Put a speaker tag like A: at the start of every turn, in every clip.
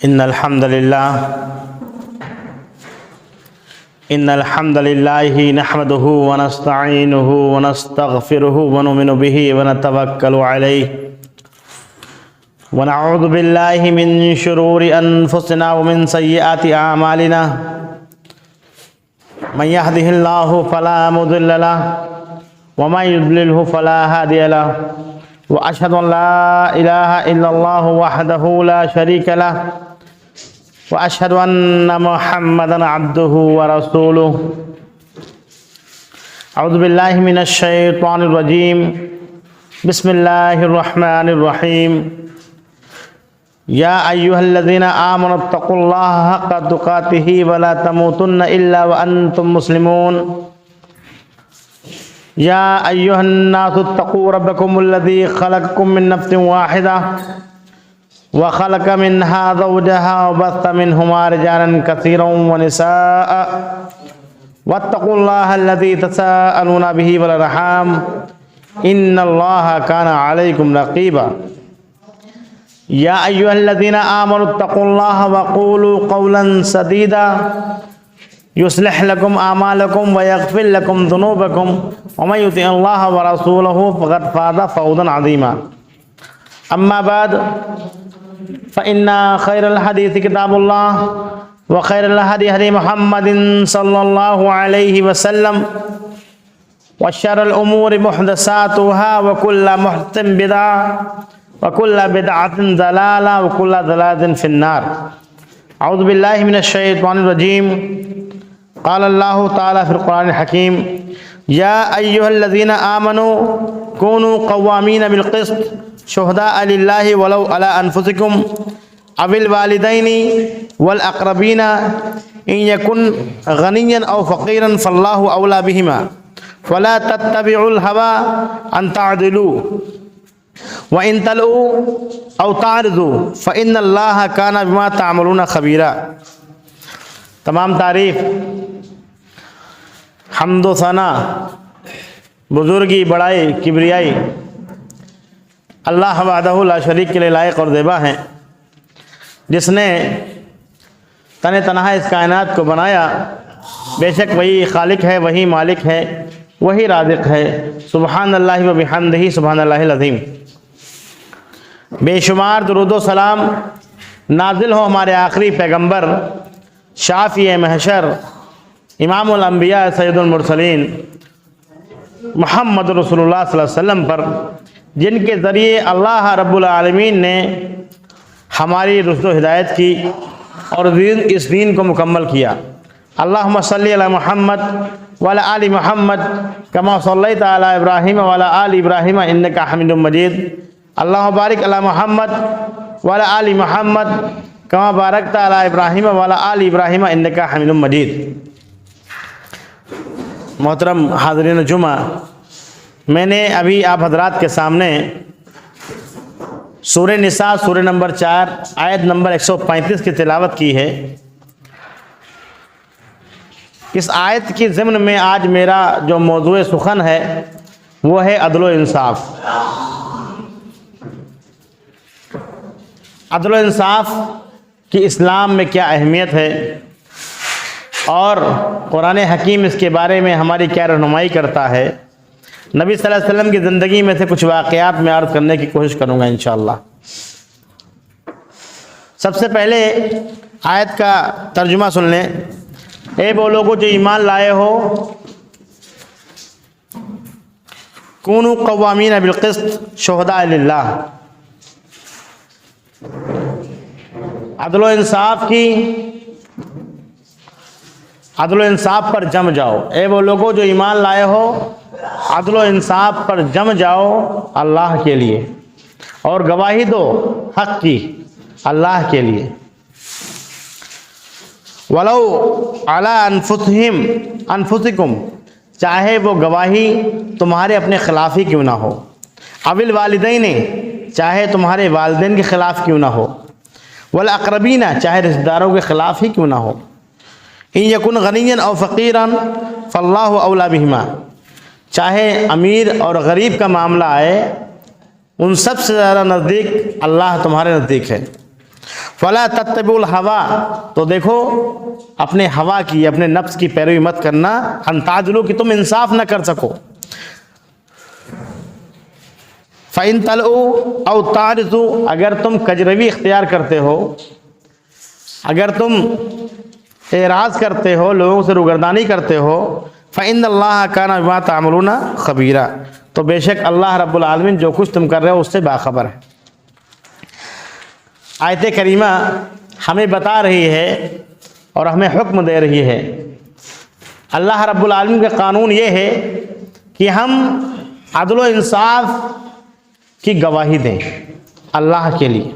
A: إن الحمد لله نحمده ونستعينه ونستغفره ونؤمن به ونتوكل عليه ونعوذ بالله من شرور أنفسنا ومن سيئات أعمالنا من يهده الله فلا مضل له ومن يضلله فلا هادي له وأشهد أن لا إله إلا الله وحده لا شريك له وأشهد أن محمدا عبده ورسوله أعوذ بالله من الشيطان الرجيم بسم الله الرحمن الرحيم يا أيها الذين آمنوا اتقوا الله حق تقاته ولا تموتن إلا وأنتم مسلمون يا أيها الناس اتقوا ربكم الذي خلقكم من نفس واحدة وخلق منها زوجها وبث منهما رجالا كثيرا ونساء واتقوا الله الذي تساءلون به والأرحام إن الله كان عليكم رقيبا يا أيها الذين آمنوا اتقوا الله وقولوا قولا سديدا يصلح لكم أعمالكم ويغفر لكم ذنوبكم ومن يطع الله ورسوله فقد فاز فوزا عظيما أما بعد فإن خير الحديث كتاب الله وخير الهدي هدي محمد صلى الله عليه وسلم وشر الأمور محدثاتها وكل محدث بدعة وكل بدعة ضلالة وكل ضلالة في النار أعوذ بالله من الشيطان الرجيم قال الله تعالى في القرآن الحكيم يا أيها الذين آمنوا كونوا قوامين بالقسط شهداء لله ولو على أنفسكم أو الوالدين والأقربين إن يكن غنيا أو فقيرا فالله أولى بهما ولا تتبعوا الهوى أن تعدلوا وإن تلؤوا أو تعرضوا فإن الله كان بما تعملون خبيرا۔ تمام تعریف، حمد و ثنا، بزرگی، بڑائی، کبریائی اللہ وحدہ لا شریک کے لیے لائق اور زیبا ہیں، جس نے تن تنہا اس کائنات کو بنایا۔ بے شک وہی خالق ہے، وہی مالک ہے، وہی رازق ہے۔ سبحان اللہ و بحمدہ سبحان اللہ العظیم۔ بے شمار درود و سلام نازل ہو ہمارے آخری پیغمبر، شافی محشر، امام الانبیاء، سید المرسلین محمد رسول اللہ صلی اللہ علیہ وسلم پر، جن کے ذریعے اللہ رب العالمین نے ہماری رشد و ہدایت کی اور اس دین کو مکمل کیا۔ اللہم صلی علی محمد وعلی آل محمد کما صلیت علی ابراہیم وعلی آل ابراہیم انکا حمید مجید۔ اللہم بارک علی محمد وعلی آل محمد کما بارکت علی ابراہیم وعلی آل ابراہیم انکا حمید مجید۔ محترم حاضرین جمعہ، میں نے ابھی آپ حضرات کے سامنے سورہ نساء سورہ نمبر 4 آیت نمبر 135 کی تلاوت کی ہے۔ اس آیت کی ضمن میں آج میرا جو موضوع سخن ہے وہ ہے عدل و انصاف۔ عدل و انصاف کی اسلام میں کیا اہمیت ہے اور قرآن حکیم اس کے بارے میں ہماری کیا رہنمائی کرتا ہے، نبی صلی اللہ علیہ وسلم کی زندگی میں سے کچھ واقعات میں عرض کرنے کی کوشش کروں گا انشاءاللہ۔ سب سے پہلے آیت کا ترجمہ سن لیں۔ اے وہ لوگوں جو ایمان لائے ہو، کونوا قوامین بالقسط شہداء للہ، عدل و انصاف پر جم جاؤ۔ اے وہ لوگوں جو ایمان لائے ہو، عدل و انصاف پر جم جاؤ اللہ کے لیے، اور گواہی دو حق کی اللہ کے لیے۔ وَلَوْ عَلَىٰ أَنفُسِكُمْ، چاہے وہ گواہی تمہارے اپنے خلاف ہی کیوں نہ ہو، أَوِ الْوَالِدَيْنِ، چاہے تمہارے والدین کے خلاف کیوں نہ ہو، وَالْأَقْرَبِينَ، چاہے رشتہ داروں کے خلاف ہی کیوں نہ ہو، إِن يَكُنْ غَنِيًّا أَوْ فَقِيرًا فَاللَّهُ أَوْلَىٰ بِهِمَا، چاہے امیر اور غریب کا معاملہ آئے، ان سب سے زیادہ نزدیک اللہ تمہارے نزدیک ہے۔ فلا تتبعوا الهوى، تو دیکھو اپنے ہوا کی، اپنے نفس کی پیروی مت کرنا، ان تعدلوا کہ تم انصاف نہ کر سکو، فَإِن تَلْؤُوا أَوْ تَعْرِضُوا، اگر تم کجروی اختیار کرتے ہو، اگر تم اعراض کرتے ہو، لوگوں سے روگردانی کرتے ہو، فَإِنَّ اللَّهَ كَانَ بِمَا تَعْمَلُونَ خَبِيرًا، تو بے شک اللہ رب العالمین جو کچھ تم کر رہے ہو اس سے باخبر ہے۔ آیت کریمہ ہمیں بتا رہی ہے اور ہمیں حکم دے رہی ہے، اللہ رب العالمین کا قانون یہ ہے کہ ہم عدل و انصاف کی گواہی دیں اللہ کے لیے،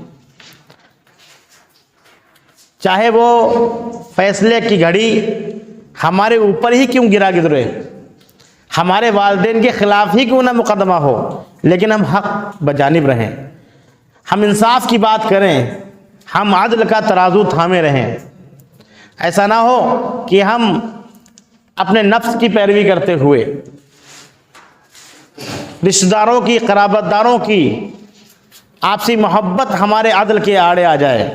A: چاہے وہ فیصلے کی گھڑی ہمارے اوپر ہی کیوں گرا گزرے، ہمارے والدین کے خلاف ہی کیوں نہ مقدمہ ہو، لیکن ہم حق بجانب رہیں، ہم انصاف کی بات کریں، ہم عدل کا ترازو تھامے رہیں۔ ایسا نہ ہو کہ ہم اپنے نفس کی پیروی کرتے ہوئے رشتہ داروں کی، قرابت داروں کی آپسی محبت ہمارے عدل کے آڑے آ جائے،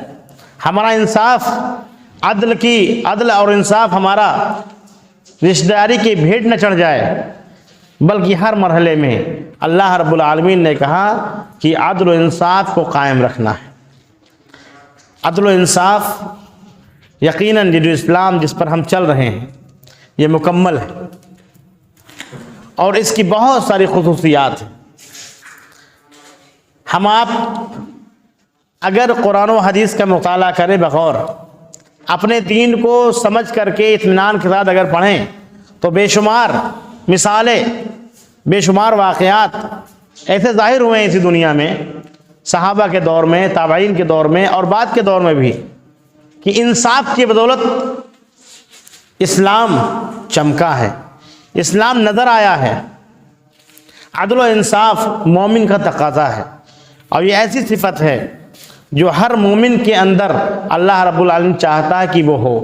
A: ہمارا انصاف عدل اور انصاف ہمارا رشتہ داری کی بھیٹ نہ چڑھ جائے، بلکہ ہر مرحلے میں اللہ رب العالمین نے کہا کہ عدل و انصاف کو قائم رکھنا ہے۔ عدل و انصاف یقیناً جو اسلام جس پر ہم چل رہے ہیں یہ مکمل ہے، اور اس کی بہت ساری خصوصیات ہیں۔ ہم آپ اگر قرآن و حدیث کا مطالعہ کریں بغور، اپنے دین کو سمجھ کر کے اطمینان کے ساتھ اگر پڑھیں تو بے شمار مثالیں، بے شمار واقعات ایسے ظاہر ہوئے ہیں اسی دنیا میں، صحابہ کے دور میں، تابعین کے دور میں اور بعد کے دور میں بھی، کہ انصاف کی بدولت اسلام چمکا ہے، اسلام نظر آیا ہے۔ عدل و انصاف مومن کا تقاضا ہے، اور یہ ایسی صفت ہے جو ہر مومن کے اندر اللہ رب العالمین چاہتا ہے کہ وہ ہو۔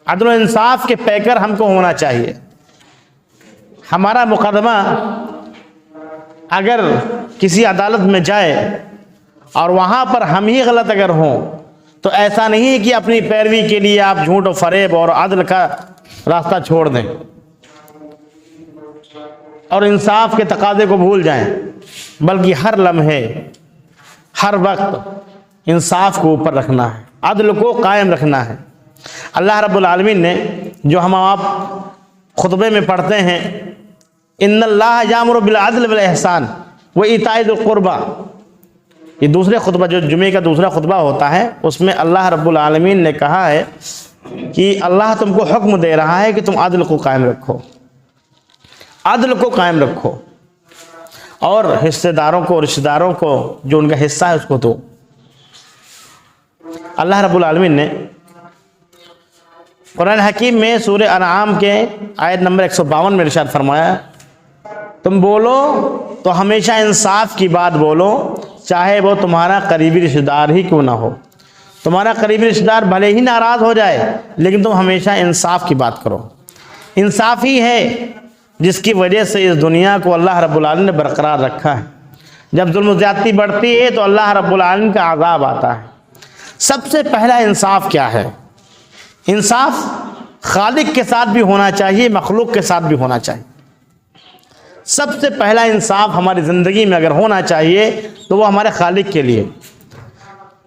A: عدل و انصاف کے پیکر ہم کو ہونا چاہیے۔ ہمارا مقدمہ اگر کسی عدالت میں جائے اور وہاں پر ہم ہی غلط اگر ہوں تو ایسا نہیں کہ اپنی پیروی کے لیے آپ جھوٹ و فریب اور عدل کا راستہ چھوڑ دیں اور انصاف کے تقاضے کو بھول جائیں، بلکہ ہر لمحے، ہر وقت انصاف کو اوپر رکھنا ہے، عدل کو قائم رکھنا ہے۔ اللہ رب العالمین نے جو ہم آپ خطبے میں پڑھتے ہیں، ان اللہ یامر بالعدل والاحسان وایتاء ذی القربى، یہ دوسرے خطبہ جو جمعے کا دوسرا خطبہ ہوتا ہے، اس میں اللہ رب العالمین نے کہا ہے کہ اللہ تم کو حکم دے رہا ہے کہ تم عدل کو قائم رکھو، عدل کو قائم رکھو، اور حصے داروں کو، رشتہ داروں کو جو ان کا حصہ ہے اس کو دو۔ اللہ رب العالمین نے قرآن حکیم میں سورہ انعام کے آیت نمبر 152 میں ارشاد فرمایا، تم بولو تو ہمیشہ انصاف کی بات بولو، چاہے وہ تمہارا قریبی رشتہ دار ہی کیوں نہ ہو، تمہارا قریبی رشتہ دار بھلے ہی ناراض ہو جائے لیکن تم ہمیشہ انصاف کی بات کرو۔ انصاف ہی ہے جس کی وجہ سے اس دنیا کو اللہ رب العالمین نے برقرار رکھا ہے۔ جب ظلم و زیادتی بڑھتی ہے تو اللہ رب العالمین کا عذاب آتا ہے۔ سب سے پہلا انصاف کیا ہے؟ انصاف خالق کے ساتھ بھی ہونا چاہیے، مخلوق کے ساتھ بھی ہونا چاہیے۔ سب سے پہلا انصاف ہماری زندگی میں اگر ہونا چاہیے تو وہ ہمارے خالق کے لیے۔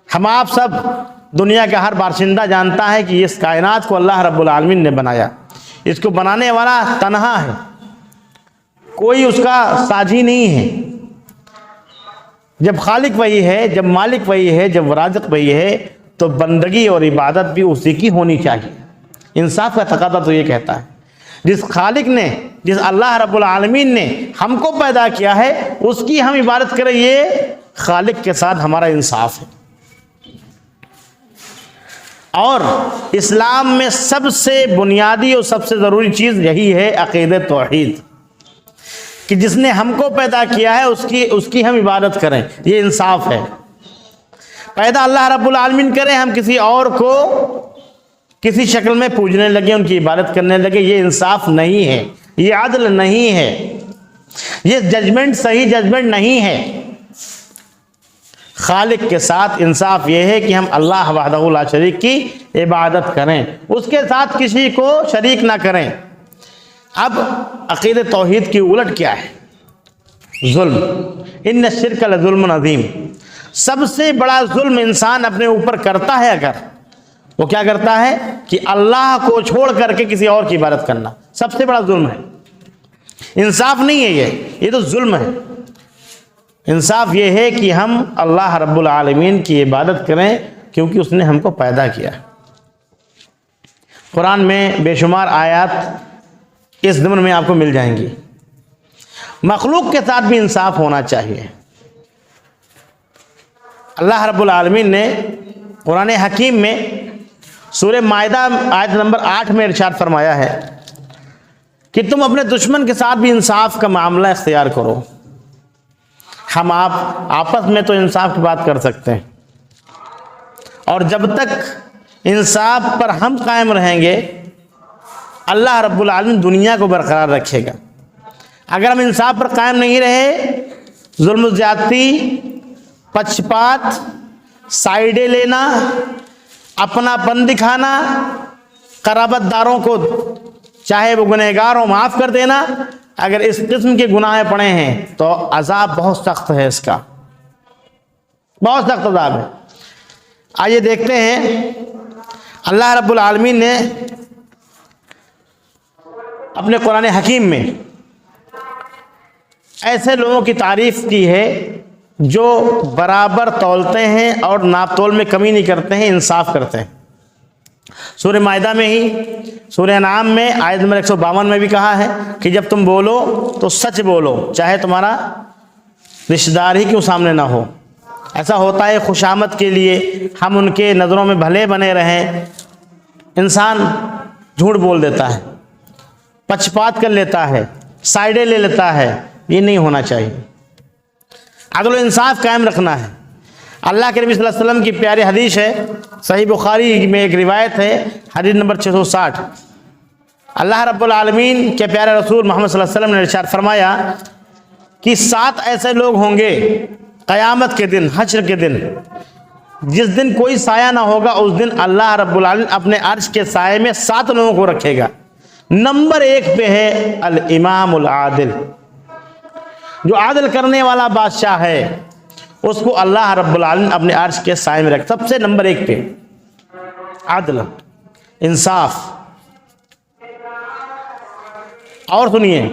A: ہم آپ سب، دنیا کا ہر باشندہ جانتا ہے کہ اس کائنات کو اللہ رب العالمین نے بنایا، اس کو بنانے والا تنہا ہے، کوئی اس کا ساجی نہیں ہے۔ جب خالق وہی ہے، جب مالک وہی ہے، جب رازق وہی ہے، تو بندگی اور عبادت بھی اسی کی ہونی چاہیے۔ انصاف کا تقاضا تو یہ کہتا ہے، جس خالق نے، جس اللہ رب العالمین نے ہم کو پیدا کیا ہے اس کی ہم عبادت کریں، یہ خالق کے ساتھ ہمارا انصاف ہے۔ اور اسلام میں سب سے بنیادی اور سب سے ضروری چیز یہی ہے، عقیدہ توحید، کہ جس نے ہم کو پیدا کیا ہے اس کی ہم عبادت کریں، یہ انصاف ہے۔ پیدا اللہ رب العالمین کریں، ہم کسی اور کو کسی شکل میں پوجنے لگے، ان کی عبادت کرنے لگے، یہ انصاف نہیں ہے، یہ عدل نہیں ہے، یہ ججمنٹ صحیح ججمنٹ نہیں ہے۔ خالق کے ساتھ انصاف یہ ہے کہ ہم اللہ وحدہ لا شریک کی عبادت کریں، اس کے ساتھ کسی کو شریک نہ کریں۔ اب عقید توحید کی الٹ کیا ہے؟ ظلم۔ ان الشرک لظلم عظیم۔ سب سے بڑا ظلم انسان اپنے اوپر کرتا ہے اگر وہ کیا کرتا ہے کہ اللہ کو چھوڑ کر کے کسی اور کی عبادت کرنا سب سے بڑا ظلم ہے۔ انصاف نہیں ہے یہ تو ظلم ہے۔ انصاف یہ ہے کہ ہم اللہ رب العالمین کی عبادت کریں کیونکہ اس نے ہم کو پیدا کیا۔ قرآن میں بے شمار آیات اس ضمن میں آپ کو مل جائیں گی۔ مخلوق کے ساتھ بھی انصاف ہونا چاہیے۔ اللہ رب العالمین نے قرآن حکیم میں سورہ مائدہ آیت نمبر 8 میں ارشاد فرمایا ہے کہ تم اپنے دشمن کے ساتھ بھی انصاف کا معاملہ اختیار کرو۔ ہم آپ آپس میں تو انصاف کی بات کر سکتے ہیں، اور جب تک انصاف پر ہم قائم رہیں گے اللہ رب العالمین دنیا کو برقرار رکھے گا۔ اگر ہم انصاف پر قائم نہیں رہے، ظلم و زیادتی، پچھپات، سائیڈیں لینا، اپنا پن دکھانا، قرابت داروں کو چاہے وہ گنہگار ہوں معاف کر دینا، اگر اس قسم کے گناہ پڑے ہیں تو عذاب بہت سخت ہے، اس کا بہت سخت عذاب ہے۔ آئیے دیکھتے ہیں اللہ رب العالمین نے اپنے قرآن حکیم میں ایسے لوگوں کی تعریف کی ہے جو برابر تولتے ہیں اور ناپ تول میں کمی نہیں کرتے ہیں، انصاف کرتے ہیں۔ سورہ مائدہ میں ہی سورہ انعام میں آیت نمبر 152 میں بھی کہا ہے کہ جب تم بولو تو سچ بولو، چاہے تمہارا رشتہ دار ہی کیوں سامنے نہ ہو۔ ایسا ہوتا ہے خوشامد کے لیے ہم ان کے نظروں میں بھلے بنے رہیں، انسان جھوٹ بول دیتا ہے، پچھپات کر لیتا ہے، سائیڈیں لے لیتا ہے۔ یہ نہیں ہونا چاہیے، عدل و انصاف قائم رکھنا ہے۔ اللہ کے نبی صلی اللہ علیہ وسلم کی پیاری حدیث ہے، صحیح بخاری میں ایک روایت ہے، حدیث نمبر 660۔ اللہ رب العالمین کے پیارے رسول محمد صلی اللہ علیہ وسلم نے ارشاد فرمایا کہ 7 ایسے لوگ ہوں گے قیامت کے دن، حشر کے دن، جس دن کوئی سایہ نہ ہوگا، اس دن اللہ رب العالمین اپنے عرش کے سائے میں 7 لوگوں کو رکھے گا۔ نمبر 1 پہ ہے الامام العادل، جو عادل کرنے والا بادشاہ ہے، اس کو اللہ رب العالمین اپنے عرش کے سائے میں رکھ، سب سے نمبر 1 پہ عدل، انصاف۔ اور سنیے،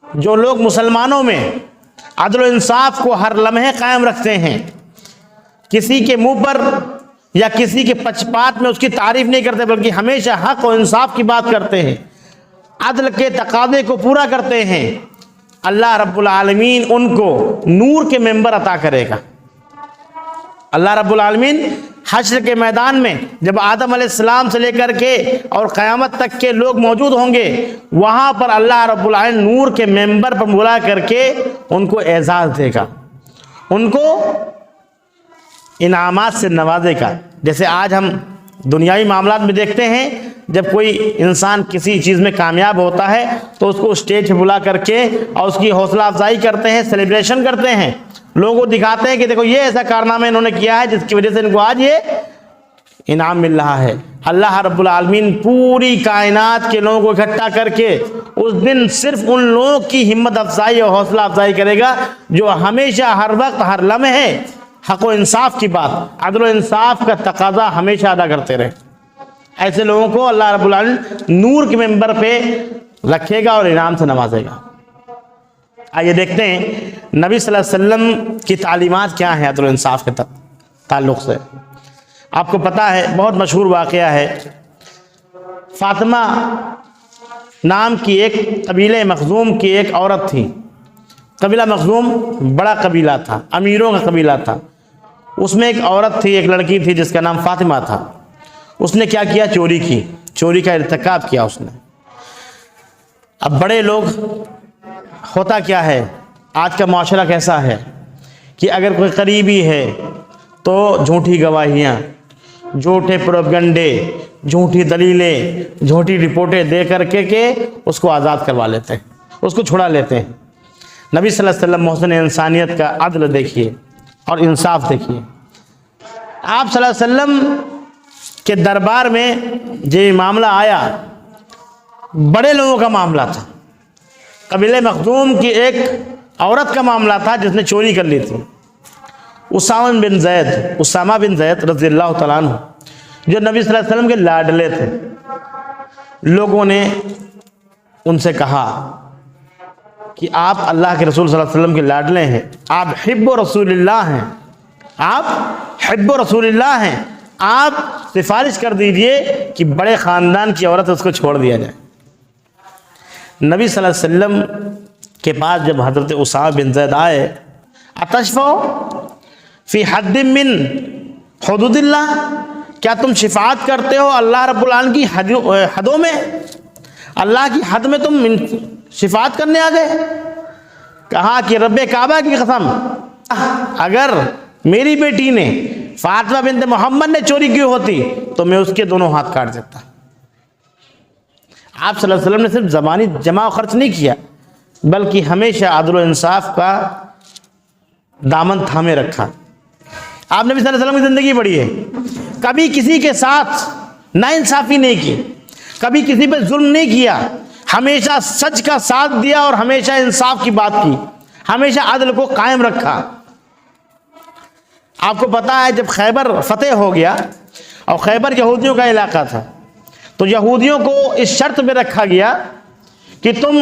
A: جو لوگ مسلمانوں میں عدل و انصاف کو ہر لمحے قائم رکھتے ہیں، کسی کے منہ پر یا کسی کے پچھپات میں اس کی تعریف نہیں کرتے، بلکہ ہمیشہ حق و انصاف کی بات کرتے ہیں، عدل کے تقاضے کو پورا کرتے ہیں، اللہ رب العالمین ان کو نور کے ممبر عطا کرے گا۔ اللہ رب العالمین حشر کے میدان میں جب آدم علیہ السلام سے لے کر کے اور قیامت تک کے لوگ موجود ہوں گے، وہاں پر اللہ رب العالمین نور کے ممبر پر بلا کر کے ان کو اعزاز دے گا، ان کو انعامات سے نوازے گا۔ جیسے آج ہم دنیاوی معاملات میں دیکھتے ہیں، جب کوئی انسان کسی چیز میں کامیاب ہوتا ہے تو اس کو اسٹیج پہ بلا کر کے اور اس کی حوصلہ افزائی کرتے ہیں، سیلیبریشن کرتے ہیں، لوگوں کو دکھاتے ہیں کہ دیکھو یہ ایسا کارنامہ انہوں نے کیا ہے جس کی وجہ سے ان کو آج یہ انعام مل رہا ہے۔ اللہ رب العالمین پوری کائنات کے لوگوں کو اکٹھا کر کے اس دن صرف ان لوگوں کی ہمت افزائی اور حوصلہ افزائی کرے گا جو ہمیشہ ہر وقت ہر لمحے حق و انصاف کی بات، عدل و انصاف کا تقاضا ہمیشہ ادا کرتے رہے۔ ایسے لوگوں کو اللہ رب العالمین نور کے ممبر پہ رکھے گا اور انعام سے نوازے گا۔ آئیے دیکھتے ہیں نبی صلی اللہ علیہ وسلم کی تعلیمات کیا ہیں عدل و انصاف کے تعلق سے۔ آپ کو پتہ ہے، بہت مشہور واقعہ ہے، فاطمہ نام کی ایک قبیلہ مخزوم کی ایک عورت تھی۔ قبیلہ مخزوم بڑا قبیلہ تھا، امیروں کا قبیلہ تھا۔ اس میں ایک عورت تھی، ایک لڑکی تھی جس کا نام فاطمہ تھا۔ اس نے کیا کیا؟ چوری کی، چوری کا ارتکاب کیا اس نے۔ اب بڑے لوگ، ہوتا کیا ہے آج کا معاشرہ کیسا ہے کہ اگر کوئی قریبی ہے تو جھوٹی گواہیاں، جھوٹے پروپیگنڈے، جھوٹی دلیلیں، جھوٹی رپورٹیں دے کر کے اس کو آزاد کروا لیتے ہیں، اس کو چھڑا لیتے ہیں۔ نبی صلی اللہ علیہ وسلم محسن انسانیت کا عدل دیکھیے، اور انصاف دیکھیے. آپ صلی اللہ علیہ وسلم کے دربار میں جو معاملہ آیا بڑے لوگوں کا معاملہ تھا. قبیلہ مخزوم کی ایک عورت کا معاملہ تھا جس نے چوری کر لی تھی. اسامہ بن زید رضی اللہ تعالیٰ عنہ جو نبی صلی اللہ علیہ وسلم کے لاڈلے تھے. لوگوں نے ان سے کہا کہ آپ اللہ کے رسول صلی اللہ علیہ وسلم کے لاڈلے ہیں, آپ حب رسول اللہ ہیں, آپ حب رسول اللہ ہیں, آپ سفارش کر دیجئے کہ بڑے خاندان کی عورت اس کو چھوڑ دیا جائے. نبی صلی اللہ علیہ وسلم کے پاس جب حضرت اسامہ بن زید آئے, اتشفعوا فی حد من حدود اللہ, کیا تم شفاعت کرتے ہو اللہ رب العالمین کی حدوں میں, اللہ کی حد میں تم شفاعت کرنے آ گئے؟ کہا کہ رب کعبہ کی قسم, اگر میری بیٹی نے فاطمہ بنت محمد نے چوری کی ہوتی تو میں اس کے دونوں ہاتھ کاٹ دیتا. آپ صلی اللہ علیہ وسلم نے صرف زبانی جمع و خرچ نہیں کیا بلکہ ہمیشہ عدل و انصاف کا دامن تھامے رکھا. آپ نبی صلی اللہ علیہ وسلم کی زندگی پڑھی ہے, کبھی کسی کے ساتھ ناانصافی نہیں کی, کبھی کسی پہ ظلم نہیں کیا, ہمیشہ سچ کا ساتھ دیا اور ہمیشہ انصاف کی بات کی, ہمیشہ عدل کو قائم رکھا. آپ کو پتا ہے جب خیبر فتح ہو گیا اور خیبر یہودیوں کا علاقہ تھا تو یہودیوں کو اس شرط میں رکھا گیا کہ تم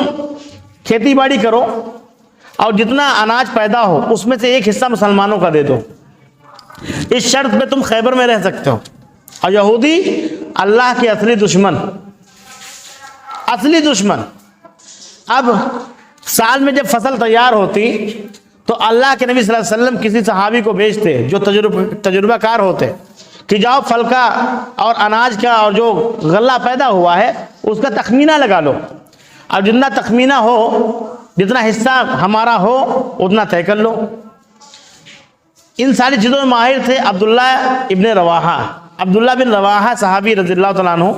A: کھیتی باڑی کرو اور جتنا اناج پیدا ہو اس میں سے ایک حصہ مسلمانوں کا دے دو. اس شرط پہ تم خیبر میں رہ سکتے ہو. اور یہودی اللہ کے اصلی دشمن. اب سال میں جب فصل تیار ہوتی تو اللہ کے نبی صلی اللہ علیہ وسلم کسی صحابی کو بھیجتے جو تجربہ کار ہوتے کہ جاؤ پھل کا اور اناج کا اور جو غلہ پیدا ہوا ہے اس کا تخمینہ لگا لو, اور جتنا تخمینہ ہو, جتنا حصہ ہمارا ہو اتنا طے کر لو. ان ساری چیزوں میں ماہر تھے عبداللہ بن رواحہ صحابی رضی اللہ تعالیٰ عنہ.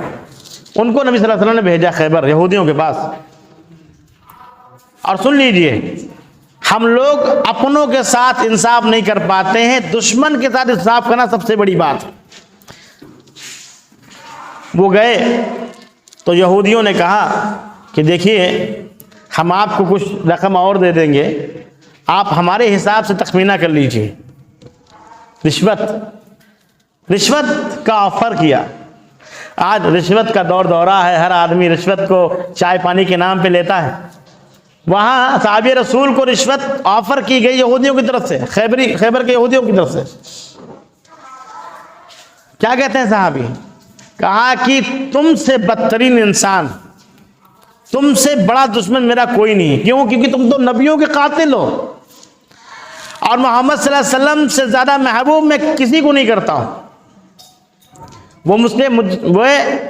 A: ان کو نبی صلی اللہ علیہ وسلم نے بھیجا خیبر یہودیوں کے پاس. اور سن لیجئے, ہم لوگ اپنوں کے ساتھ انصاف نہیں کر پاتے ہیں, دشمن کے ساتھ انصاف کرنا سب سے بڑی بات ہے. وہ گئے تو یہودیوں نے کہا کہ دیکھیے ہم آپ کو کچھ رقم اور دے دیں گے, آپ ہمارے حساب سے تخمینہ کر لیجئے. رشوت کا آفر کیا. آج رشوت کا دورہ ہے, ہر آدمی رشوت کو چائے پانی کے نام پہ لیتا ہے. وہاں صحابی رسول کو رشوت آفر کی گئی یہودیوں کی طرف سے, خیبر کے یہودیوں کی طرف سے. کیا کہتے ہیں صحابی؟ کہا کہ تم سے بدترین انسان, تم سے بڑا دشمن میرا کوئی نہیں. کیوں؟ کیونکہ تم تو نبیوں کے قاتل ہو, اور محمد صلی اللہ علیہ وسلم سے زیادہ محبوب میں کسی کو نہیں کرتا ہوں.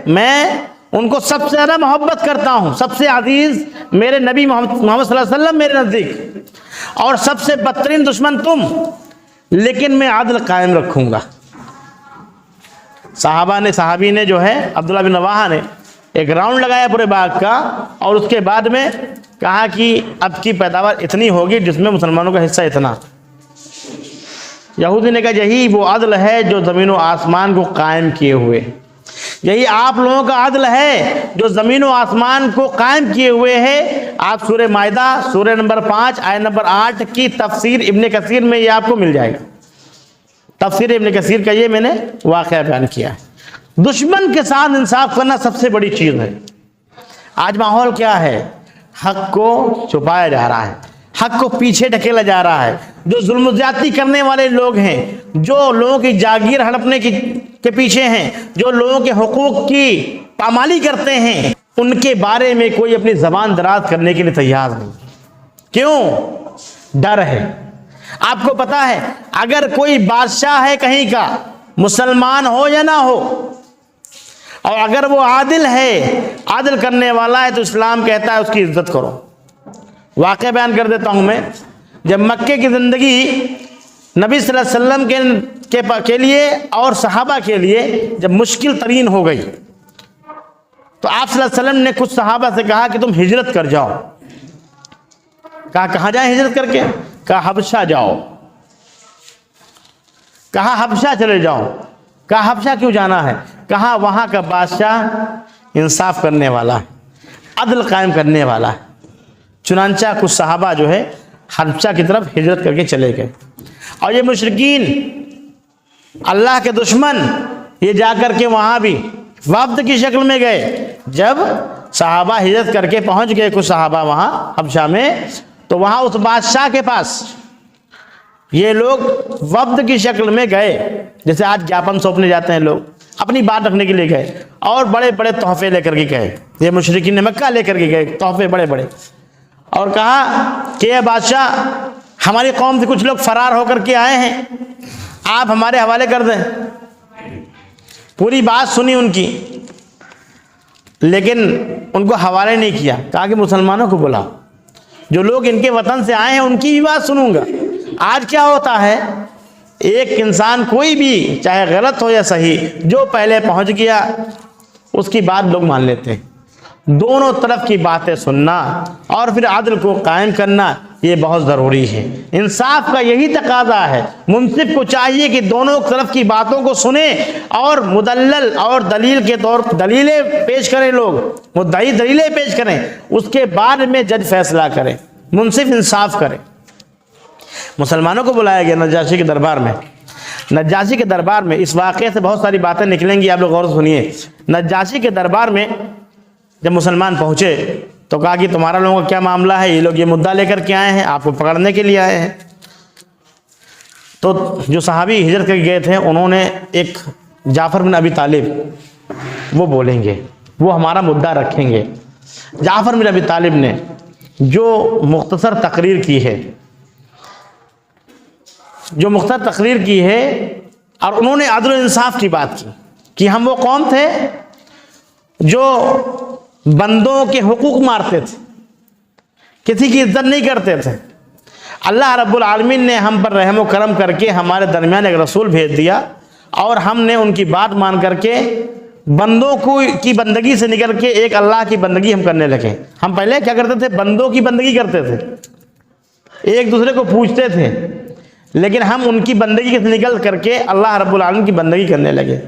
A: میں ان کو سب سے زیادہ محبت کرتا ہوں, سب سے عزیز میرے نبی محمد صلی اللہ علیہ وسلم میرے نزدیک, اور سب سے بدترین دشمن تم, لیکن میں عدل قائم رکھوں گا. صحابی نے جو ہے عبداللہ بن رواحہ نے ایک راؤنڈ لگایا پورے باغ کا, اور اس کے بعد میں کہا کہ اب کی پیداوار اتنی ہوگی جس میں مسلمانوں کا حصہ اتنا. یہودی نے کہا یہی وہ عدل ہے جو زمین و آسمان کو قائم کیے ہوئے, یہی آپ لوگوں کا عدل ہے جو زمین و آسمان کو قائم کیے ہوئے ہے. آپ سورہ مائدہ سورہ نمبر 5 آیت نمبر 8 کی تفسیر ابن کثیر میں یہ آپ کو مل جائے گا. تفسیر ابن کثیر کا یہ میں نے واقعہ بیان کیا ہے. دشمن کے ساتھ انصاف کرنا سب سے بڑی چیز ہے. آج ماحول کیا ہے؟ حق کو چھپایا جا رہا ہے, حق کو پیچھے ڈھکیلا جا رہا ہے. جو ظلم و زیادتی کرنے والے لوگ ہیں, جو لوگوں کی جاگیر ہڑپنے کے پیچھے ہیں, جو لوگوں کے حقوق کی پامالی کرتے ہیں, ان کے بارے میں کوئی اپنی زبان دراز کرنے کے لیے تیار نہیں. کیوں؟ ڈر ہے. آپ کو پتا ہے اگر کوئی بادشاہ ہے کہیں کا, مسلمان ہو یا نہ ہو, اور اگر وہ عادل ہے, عادل کرنے والا ہے, تو اسلام کہتا ہے اس کی عزت کرو. واقعہ بیان کر دیتا ہوں میں. جب مکے کی زندگی نبی صلی اللہ علیہ وسلم کے لیے اور صحابہ کے لیے جب مشکل ترین ہو گئی, تو آپ صلی اللہ علیہ وسلم نے کچھ صحابہ سے کہا کہ تم ہجرت کر جاؤ. کہا کہاں جائیں ہجرت کر کے؟ کہا حبشہ جاؤ. کہا حبشہ چلے جاؤ. کہا حبشہ کیوں جانا ہے؟ کہا وہاں کا بادشاہ انصاف کرنے والا ہے، عدل قائم کرنے والا ہے. چنانچہ کچھ صحابہ جو ہے حبشہ کی طرف ہجرت کر کے چلے گئے. اور یہ مشرکین اللہ کے دشمن یہ جا کر کے وہاں بھی وفد کی شکل میں گئے. جب صحابہ ہجرت کر کے پہنچ گئے کچھ صحابہ وہاں حبشہ میں، تو وہاں اس بادشاہ کے پاس یہ لوگ وفد کی شکل میں گئے، جیسے آج جاپن سونپنے جاتے ہیں لوگ، اپنی بات رکھنے کے لیے گئے اور بڑے بڑے تحفے لے کر کے گئے. یہ مشرکین مکہ لے کر کے گئے تحفے بڑے بڑے، اور کہا کہ اے بادشاہ ہماری قوم سے کچھ لوگ فرار ہو کر کے آئے ہیں، آپ ہمارے حوالے کر دیں. پوری بات سنی ان کی، لیکن ان کو حوالے نہیں کیا. کہا کہ مسلمانوں کو بلا، جو لوگ ان کے وطن سے آئے ہیں ان کی بھی بات سنوں گا. آج کیا ہوتا ہے، ایک انسان کوئی بھی چاہے غلط ہو یا صحیح، جو پہلے پہنچ گیا اس کی بات لوگ مان لیتے ہیں. دونوں طرف کی باتیں سننا اور پھر عدل کو قائم کرنا یہ بہت ضروری ہے. انصاف کا یہی تقاضا ہے. منصف کو چاہیے کہ دونوں طرف کی باتوں کو سنیں اور مدلل اور دلیل کے طور پر دلیلیں پیش کریں. لوگ مدعی دلیلیں پیش کریں، اس کے بعد میں جج فیصلہ کریں، منصف انصاف کریں. مسلمانوں کو بلایا گیا نجاشی کے دربار میں. نجاشی کے دربار میں اس واقعے سے بہت ساری باتیں نکلیں گی، آپ لوگ غور سے سنیے. نجاشی کے دربار میں جب مسلمان پہنچے تو کہا کہ تمہارا لوگوں کا کیا معاملہ ہے؟ یہ لوگ یہ مدعا لے کر کے آئے ہیں، آپ کو پکڑنے کے لیے آئے ہیں. تو جو صحابی ہجرت کر کے گئے تھے انہوں نے ایک جعفر بن ابی طالب وہ بولیں گے، وہ ہمارا مدعا رکھیں گے. جعفر بن ابی طالب نے جو مختصر تقریر کی ہے، اور انہوں نے عدل و انصاف کی بات کی کہ ہم وہ قوم تھے جو بندوں کے حقوق مارتے تھے، کسی کی عزت نہیں کرتے تھے. اللہ رب العالمین نے ہم پر رحم و کرم کر کے ہمارے درمیان ایک رسول بھیج دیا، اور ہم نے ان کی بات مان کر کے بندوں کی بندگی سے نکل کے ایک اللہ کی بندگی ہم کرنے لگے. ہم پہلے کیا کرتے تھے؟ بندوں کی بندگی کرتے تھے، ایک دوسرے کو پوچھتے تھے، لیکن ہم ان کی بندگی سے نکل کر کے اللہ رب العالمین کی بندگی کرنے لگے.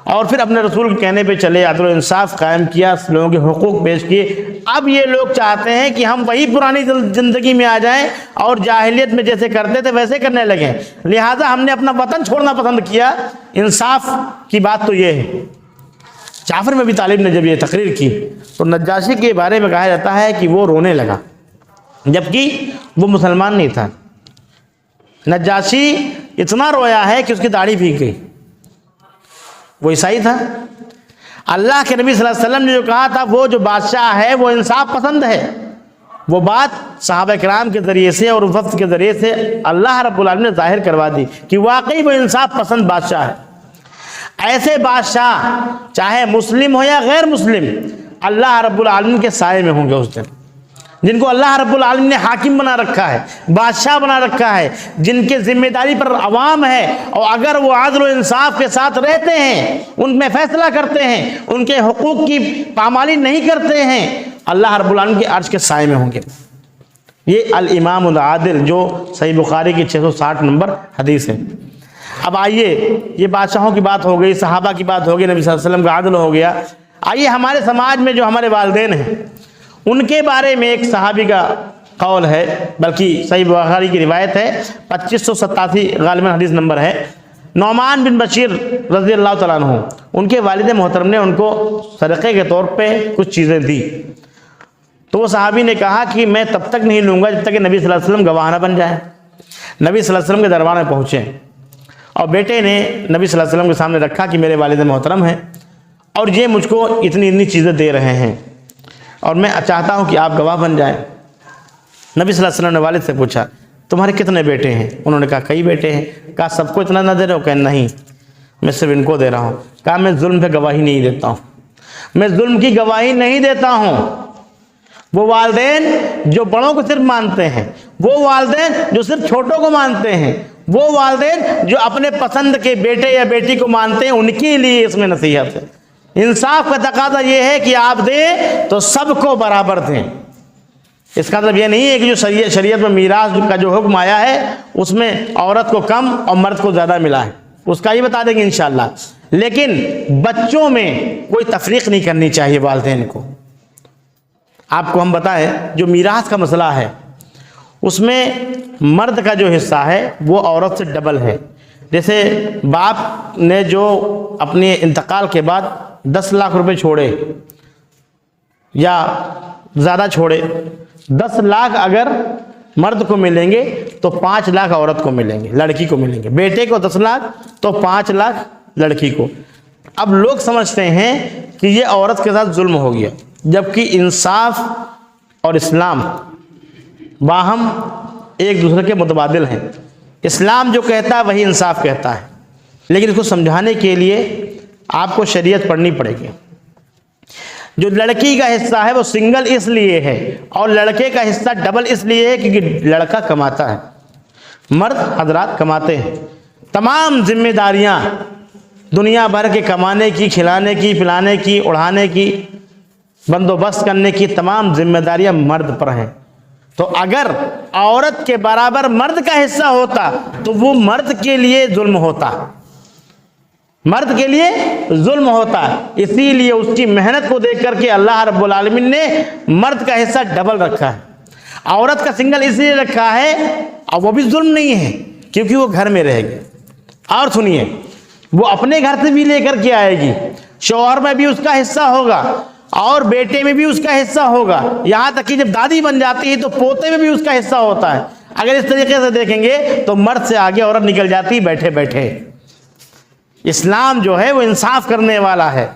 A: اور پھر اپنے رسول کے کہنے پہ چلے، عدل و انصاف قائم کیا، لوگوں کے حقوق پیش کیے. اب یہ لوگ چاہتے ہیں کہ ہم وہی پرانی زندگی میں آ جائیں اور جاہلیت میں جیسے کرتے تھے ویسے کرنے لگیں. لہٰذا ہم نے اپنا وطن چھوڑنا پسند کیا. انصاف کی بات تو یہ ہے. جعفر بن ابی طالب نے جب یہ تقریر کی تو نجاشی کے بارے میں کہا جاتا ہے کہ وہ رونے لگا، جبکہ وہ مسلمان نہیں تھا. نجاشی اتنا رویا ہے کہ اس کی داڑھی بھیگ گئی. وہ عیسائی تھا. اللہ کے نبی صلی اللہ علیہ وسلم نے جو کہا تھا وہ جو بادشاہ ہے وہ انصاف پسند ہے، وہ بات صحابہ کرام کے ذریعے سے اور وفد کے ذریعے سے اللہ رب العالمین نے ظاہر کروا دی کہ واقعی وہ انصاف پسند بادشاہ ہے. ایسے بادشاہ چاہے مسلم ہو یا غیر مسلم اللہ رب العالمین کے سائے میں ہوں گے اس دن. جن کو اللہ رب العالمین نے حاکم بنا رکھا ہے، بادشاہ بنا رکھا ہے، جن کے ذمہ داری پر عوام ہے، اور اگر وہ عدل و انصاف کے ساتھ رہتے ہیں، ان میں فیصلہ کرتے ہیں، ان کے حقوق کی پامالی نہیں کرتے ہیں، اللہ رب العالمین کے عرش کے سائے میں ہوں گے. یہ الامام العادل جو صحیح بخاری کی 660 نمبر حدیث ہے. اب آئیے، یہ بادشاہوں کی بات ہو گئی، صحابہ کی بات ہو گئی، نبی صلی اللہ علیہ وسلم کا عدل ہو گیا. آئیے ہمارے سماج میں جو ہمارے والدین ہیں ان کے بارے میں ایک صحابی کا قول ہے، بلکہ صحیح بخاری کی روایت ہے، 2587 غالباً حدیث نمبر ہے. نعمان بن بشیر رضی اللہ تعالیٰ عنہ، ان کے والد محترم نے ان کو صدقے کے طور پہ کچھ چیزیں دی. تو وہ صحابی نے کہا کہ میں تب تک نہیں لوں گا جب تک کہ نبی صلی اللہ علیہ وسلم گواہ نہ بن جائے. نبی صلی اللہ علیہ وسلم کے دربار میں پہنچے اور بیٹے نے نبی صلی اللہ علیہ وسلم کے سامنے رکھا کہ میرے والد محترم ہیں اور یہ مجھ کو اتنی چیزیں دے رہے ہیں اور میں چاہتا ہوں کہ آپ گواہ بن جائیں. نبی صلی اللہ علیہ وسلم نے والد سے پوچھا تمہارے کتنے بیٹے ہیں؟ انہوں نے کہا کئی بیٹے ہیں. کہا سب کو اتنا نہ دے رہے ہو؟ کہ نہیں، میں صرف ان کو دے رہا ہوں. کہا میں ظلم پہ گواہی نہیں دیتا ہوں، میں ظلم کی گواہی نہیں دیتا ہوں. وہ والدین جو بڑوں کو صرف مانتے ہیں، وہ والدین جو صرف چھوٹوں کو مانتے ہیں، وہ والدین جو اپنے پسند کے بیٹے یا بیٹی کو مانتے ہیں، ان کے لیے اس میں نصیحت ہے. انصاف کا تقاضا یہ ہے کہ آپ دیں تو سب کو برابر دیں. اس کا مطلب یہ نہیں ہے کہ جو شریعت میں میراث کا جو حکم آیا ہے اس میں عورت کو کم اور مرد کو زیادہ ملا ہے. اس کا ہی بتا دیں گے انشاءاللہ. لیکن بچوں میں کوئی تفریق نہیں کرنی چاہیے والدین کو. آپ کو ہم بتائیں جو میراث کا مسئلہ ہے اس میں مرد کا جو حصہ ہے وہ عورت سے ڈبل ہے. جیسے باپ نے جو اپنے انتقال کے بعد 10 لاکھ روپے چھوڑے یا زیادہ چھوڑے، 10 لاکھ اگر مرد کو ملیں گے تو 5 لاکھ عورت کو ملیں گے، لڑکی کو ملیں گے. بیٹے کو 10 لاکھ تو 5 لاکھ لڑکی کو. اب لوگ سمجھتے ہیں کہ یہ عورت کے ساتھ ظلم ہو گیا، جبکہ انصاف اور اسلام باہم ایک دوسرے کے متبادل ہیں. اسلام جو کہتا ہے وہی انصاف کہتا ہے، لیکن اس کو سمجھانے کے لیے آپ کو شریعت پڑھنی پڑے گی. جو لڑکی کا حصہ ہے وہ سنگل اس لیے ہے اور لڑکے کا حصہ ڈبل اس لیے ہے کیونکہ لڑکا کماتا ہے، مرد حضرات کماتے ہیں. تمام ذمہ داریاں دنیا بھر کے کمانے کی، کھلانے کی، پلانے کی، اڑانے کی، بندوبست کرنے کی تمام ذمہ داریاں مرد پر ہیں. تو اگر عورت کے برابر مرد کا حصہ ہوتا تو وہ مرد کے لیے ظلم ہوتا، مرد کے لیے ظلم ہوتا. اسی لیے اس کی محنت کو دیکھ کر کے اللہ رب العالمین نے مرد کا حصہ ڈبل رکھا ہے، عورت کا سنگل اس لیے رکھا ہے. اور وہ بھی ظلم نہیں ہے کیونکہ وہ گھر میں رہے گی. اور سنیے، وہ اپنے گھر سے بھی لے کر کے آئے گی، شوہر میں بھی اس کا حصہ ہوگا اور بیٹے میں بھی اس کا حصہ ہوگا، یہاں تک کہ جب دادی بن جاتی ہے تو پوتے میں بھی اس کا حصہ ہوتا ہے. اگر اس طریقے سے دیکھیں گے تو مرد سے آگے عورت نکل جاتی بیٹھے بیٹھے. اسلام جو ہے وہ انصاف کرنے والا ہے.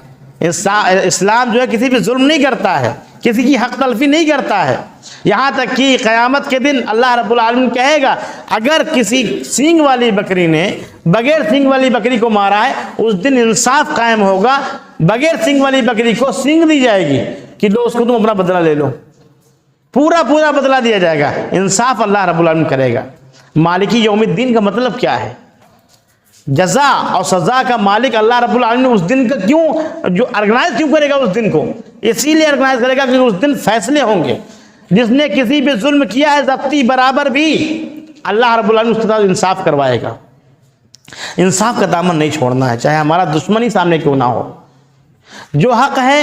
A: اسلام جو ہے کسی پہ ظلم نہیں کرتا ہے، کسی کی حق تلفی نہیں کرتا ہے. یہاں تک کہ قیامت کے دن اللہ رب العالمین کہے گا اگر کسی سینگ والی بکری نے بغیر سینگ والی بکری کو مارا ہے، اس دن انصاف قائم ہوگا. بغیر سینگ والی بکری کو سینگ دی جائے گی کہ لو اس کو تم اپنا بدلہ لے لو، پورا بدلہ دیا جائے گا. انصاف اللہ رب العالمین کرے گا. مالکی یوم الدین کا مطلب کیا ہے؟ جزا اور سزا کا مالک اللہ رب العالمین اس دن کا کیوں جو آرگنائز کیوں کرے گا اس دن کو؟ اسی لیے آرگنائز کرے گا کہ اس دن فیصلے ہوں گے. جس نے کسی پہ ظلم کیا ہے ضبطی برابر بھی اللہ رب العالمین اس کے ساتھ انصاف کروائے گا. انصاف کا دامن نہیں چھوڑنا ہے، چاہے ہمارا دشمن ہی سامنے کیوں نہ ہو. جو حق ہے،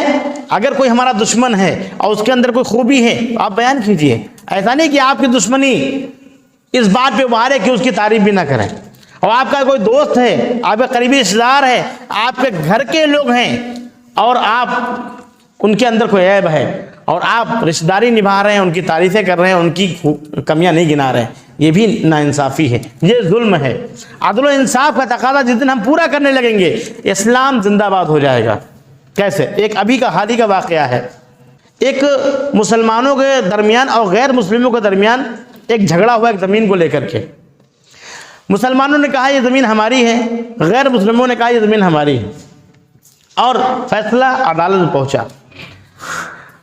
A: اگر کوئی ہمارا دشمن ہے اور اس کے اندر کوئی خوبی ہے آپ بیان کیجئے. ایسا نہیں کہ آپ کی دشمنی اس بات پہ ابھارے کہ اس کی تعریف بھی نہ کریں. اور آپ کا کوئی دوست ہے، آپ کا قریبی رشتہ دار ہے، آپ کے گھر کے لوگ ہیں اور آپ ان کے اندر کوئی عیب ہے اور آپ رشتہ داری نبھا رہے ہیں، ان کی تعریفیں کر رہے ہیں، ان کی کمیاں نہیں گنا رہے ہیں، یہ بھی ناانصافی ہے، یہ ظلم ہے. عدل و انصاف کا تقاضا جس دن ہم پورا کرنے لگیں گے اسلام زندہ باد ہو جائے گا. کیسے؟ ایک ابھی کا حال ہی کا واقعہ ہے. ایک مسلمانوں کے درمیان اور غیر مسلموں کے درمیان ایک جھگڑا ہوا ایک زمین کو لے کر کے. مسلمانوں نے کہا یہ زمین ہماری ہے، غیر مسلموں نے کہا یہ زمین ہماری ہے. اور فیصلہ عدالت میں پہنچا.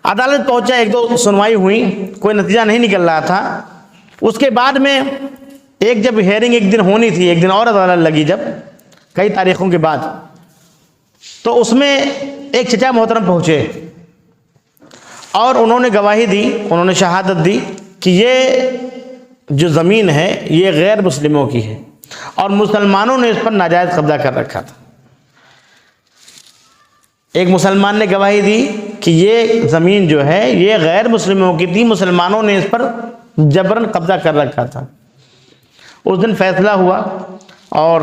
A: عدالت پہنچا، ایک دو سنوائی ہوئی، کوئی نتیجہ نہیں نکل رہا تھا. اس کے بعد میں ایک جب ہیئرنگ ایک دن ہونی تھی، ایک دن اور عدالت لگی جب کئی تاریخوں کے بعد، تو اس میں ایک چچا محترم پہنچے اور انہوں نے گواہی دی، انہوں نے شہادت دی کہ یہ جو زمین ہے یہ غیر مسلموں کی ہے اور مسلمانوں نے اس پر ناجائز قبضہ کر رکھا تھا. ایک مسلمان نے گواہی دی کہ یہ زمین جو ہے یہ غیر مسلموں کی تھی، مسلمانوں نے اس پر جبراً قبضہ کر رکھا تھا. اس دن فیصلہ ہوا اور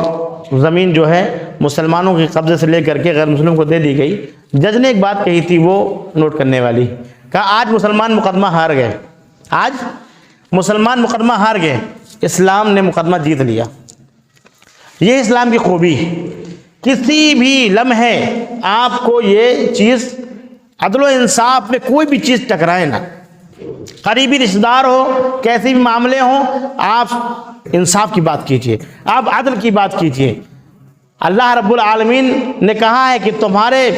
A: زمین جو ہے مسلمانوں کے قبضے سے لے کر کے غیر مسلموں کو دے دی گئی. جج نے ایک بات کہی تھی وہ نوٹ کرنے والی، کہا آج مسلمان مقدمہ ہار گئے، آج مسلمان مقدمہ ہار گئے، اسلام نے مقدمہ جیت لیا. یہ اسلام کی خوبی. کسی بھی لمحے آپ کو یہ چیز عدل و انصاف میں کوئی بھی چیز ٹکرائے نہ، قریبی رشتہ دار ہو، کیسے بھی معاملے ہوں، آپ انصاف کی بات کیجئے، آپ عدل کی بات کیجئے. اللہ رب العالمین نے کہا ہے کہ تمہارے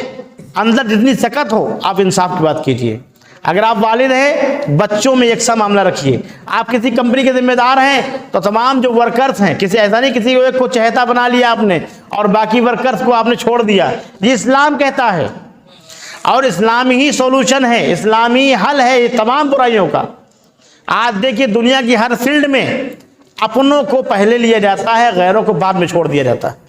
A: اندر جتنی سکت ہو آپ انصاف کی بات کیجئے. اگر آپ والد ہیں بچوں میں یکساں معاملہ رکھیے. آپ کسی کمپنی کے ذمہ دار ہیں تو تمام جو ورکرز ہیں، کسی ایسا نہیں کسی ایک کو چہتا بنا لیا آپ نے اور باقی ورکرز کو آپ نے چھوڑ دیا. یہ اسلام کہتا ہے اور اسلامی ہی سولوشن ہے، اسلامی حل ہے یہ تمام برائیوں کا. آج دیکھیے دنیا کی ہر فیلڈ میں اپنوں کو پہلے لیا جاتا ہے، غیروں کو بعد میں چھوڑ دیا جاتا ہے.